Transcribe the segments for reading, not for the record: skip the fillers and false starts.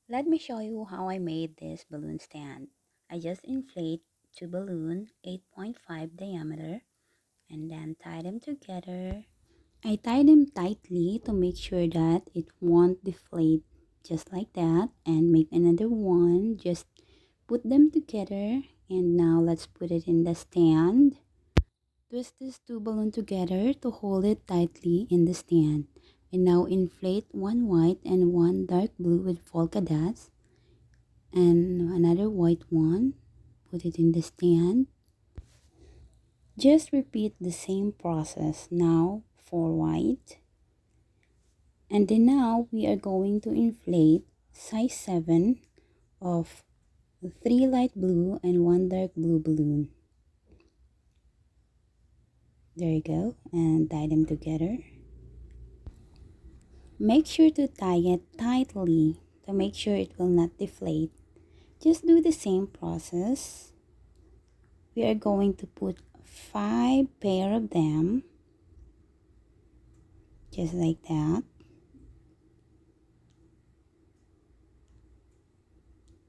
Let me show you how I made this balloon stand. I just inflate two balloons 8.5 diameter and then tie them together. I tie them tightly to make sure that it won't deflate, just like that, and make another one. Just put them together, and now let's put it in the stand. Twist these two balloons together to hold it tightly in the stand. And now inflate one white and one dark blue with polka dots and another white one. Put it in the stand. Just repeat the same process now for white. And then now we are going to inflate size 7 of 3 light blue and 1 dark blue balloon. There you go, and tie them together. Make sure to tie it tightly to make sure it will not deflate. Just do the same process. We are going to put 5 pair of them, just like that.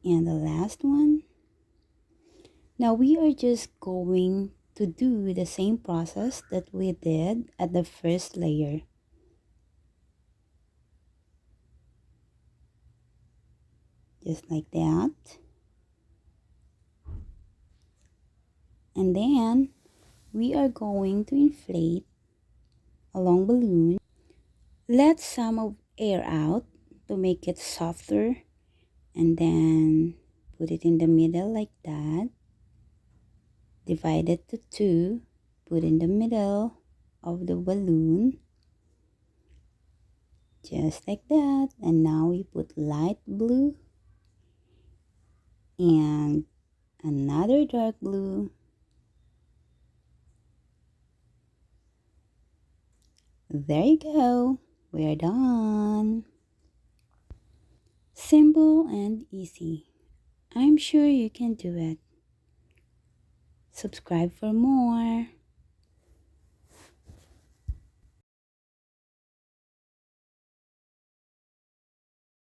And the last one. Now we are just going to do the same process that we did at the first layer. Just like that. And then we are going to inflate a long balloon. Let some of air out to make it softer, and then put it in the middle like that. Divide it to two, put in the middle of the balloon, just like that. And now we put light blue and another dark blue. There you go. We're done. Simple and easy. I'm sure you can do it. Subscribe for more.